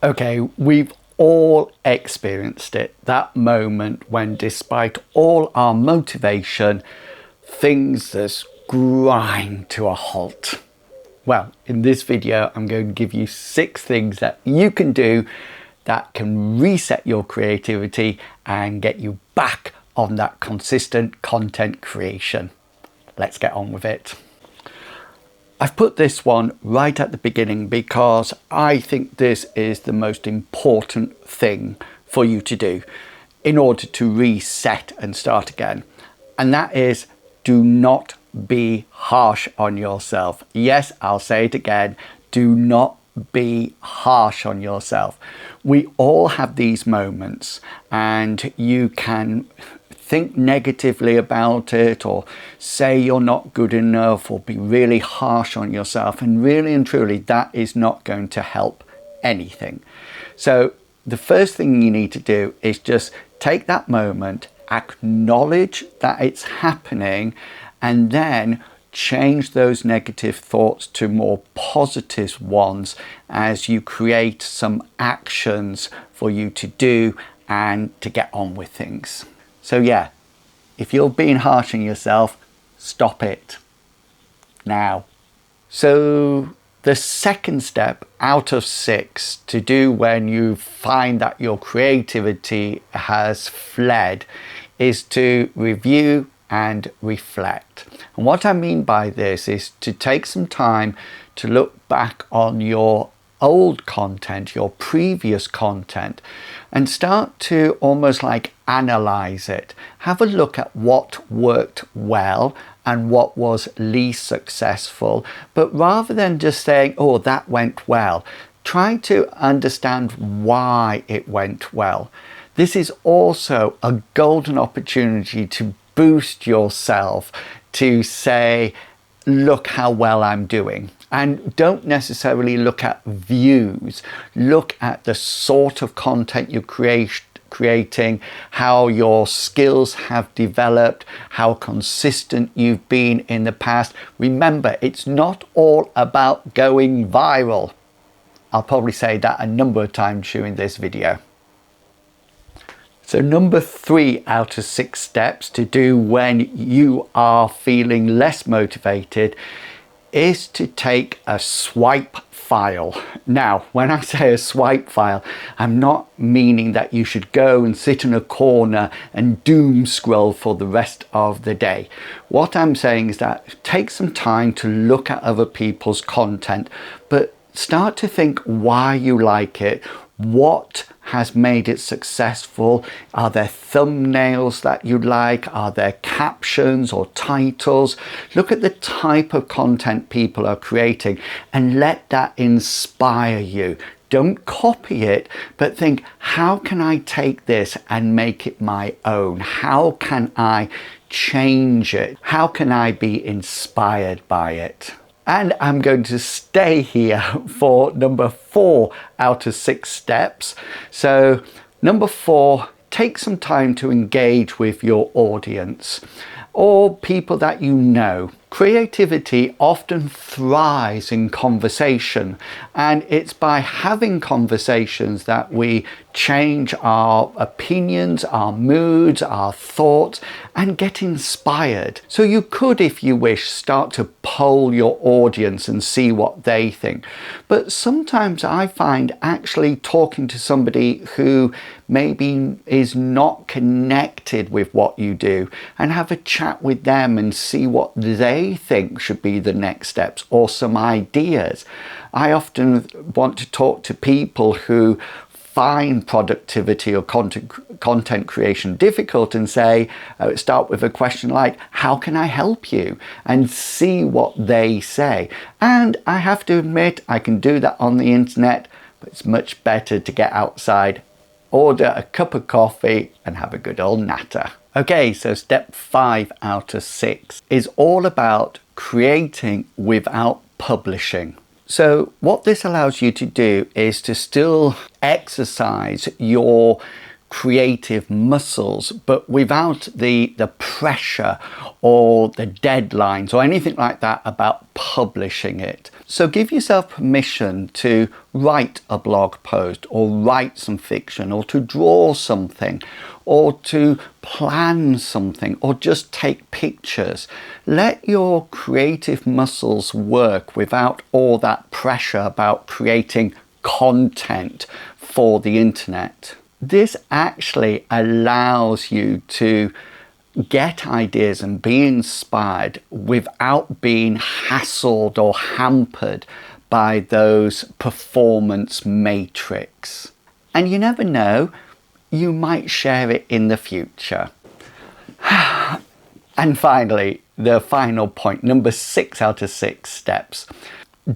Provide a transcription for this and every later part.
Okay, we've all experienced it, that moment when despite all our motivation, things just grind to a halt. Well, in this video, I'm going to give you 6 things that you can do that can reset your creativity and get you back on that consistent content creation. Let's get on with it. I've put this one right at the beginning because I think this is the most important thing for you to do in order to reset and start again. And that is, do not be harsh on yourself. Yes, I'll say it again. Do not be harsh on yourself. We all have these moments, and you can think negatively about it or say you're not good enough or be really harsh on yourself, and really and truly that is not going to help anything. So the first thing you need to do is just take that moment, acknowledge that it's happening, and then change those negative thoughts to more positive ones as you create some actions for you to do and to get on with things. So yeah, if you're being harsh on yourself, stop it now. So the second step out of 6 to do when you find that your creativity has fled is to review and reflect. And what I mean by this is to take some time to look back on your old content, your previous content, and start to almost like analyze it. Have a look at what worked well and what was least successful. But rather than just saying, oh, that went well, try to understand why it went well. This is also a golden opportunity to boost yourself, to say, look how well I'm doing. And don't necessarily look at views. Look at the sort of content you're creating, how your skills have developed, how consistent you've been in the past. Remember, it's not all about going viral. I'll probably say that a number of times during this video. So number 3 out of 6 steps to do when you are feeling less motivated is to take a swipe file. Now, when I say a swipe file, I'm not meaning that you should go and sit in a corner and doom scroll for the rest of the day. What I'm saying is that take some time to look at other people's content, but start to think why you like it. What has made it successful? Are there thumbnails that you like? Are there captions or titles? Look at the type of content people are creating and let that inspire you. Don't copy it, but think, how can I take this and make it my own? How can I change it? How can I be inspired by it? And I'm going to stay here for number 4 out of 6 steps. So number 4, take some time to engage with your audience or people that you know. Creativity often thrives in conversation, and it's by having conversations that we change our opinions, our moods, our thoughts, and get inspired. So you could, if you wish, start to poll your audience and see what they think. But sometimes I find actually talking to somebody who maybe is not connected with what you do and have a chat with them and see what they think should be the next steps or some ideas. I often want to talk to people who find productivity or content creation difficult and say, start with a question like, how can I help you? And see what they say. And I have to admit, I can do that on the internet, but it's much better to get outside, order a cup of coffee and have a good old natter. Okay, so step 5 out of 6 is all about creating without publishing. So what this allows you to do is to still exercise your creative muscles, but without the pressure or the deadlines or anything like that about publishing it. So give yourself permission to write a blog post, or write some fiction, or to draw something, or to plan something, or just take pictures. Let your creative muscles work without all that pressure about creating content for the internet. This actually allows you to get ideas and be inspired without being hassled or hampered by those performance matrix. And you never know, you might share it in the future. And finally, the final point, number 6 out of 6 steps.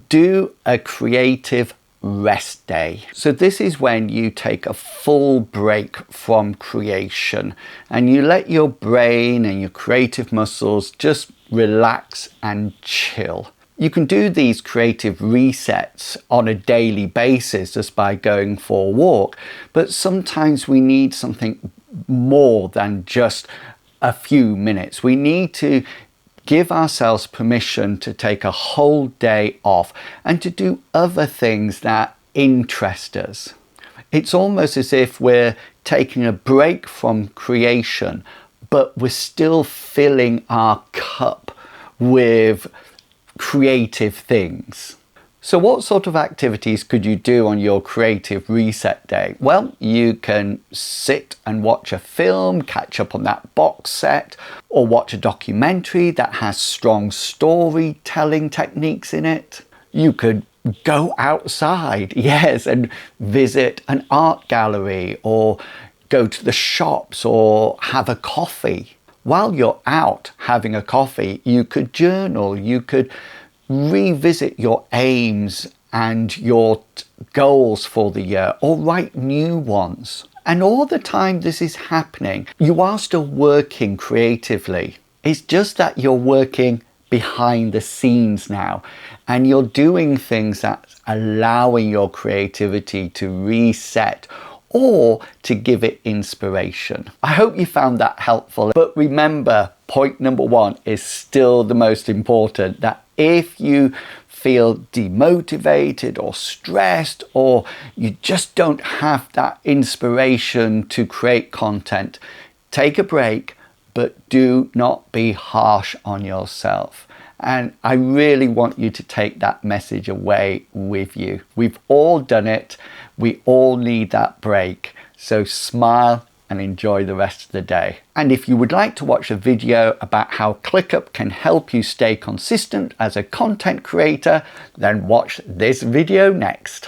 Do a creative rest day. So this is when you take a full break from creation and you let your brain and your creative muscles just relax and chill. You can do these creative resets on a daily basis just by going for a walk, but sometimes we need something more than just a few minutes. We need to give ourselves permission to take a whole day off and to do other things that interest us. It's almost as if we're taking a break from creation, but we're still filling our cup with creative things. So what sort of activities could you do on your creative reset day? Well, you can sit and watch a film, catch up on that box set, or watch a documentary that has strong storytelling techniques in it. You could go outside, yes, and visit an art gallery, or go to the shops, or have a coffee. While you're out having a coffee, you could journal, you could revisit your aims and your goals for the year, or write new ones. And all the time this is happening, you are still working creatively. It's just that you're working behind the scenes now, and you're doing things that's allowing your creativity to reset or to give it inspiration. I hope you found that helpful. But remember, point number 1 is still the most important, that if you feel demotivated or stressed, or you just don't have that inspiration to create content, take a break, but do not be harsh on yourself. And I really want you to take that message away with you. We've all done it. We all need that break. So smile and enjoy the rest of the day. And if you would like to watch a video about how ClickUp can help you stay consistent as a content creator, then watch this video next.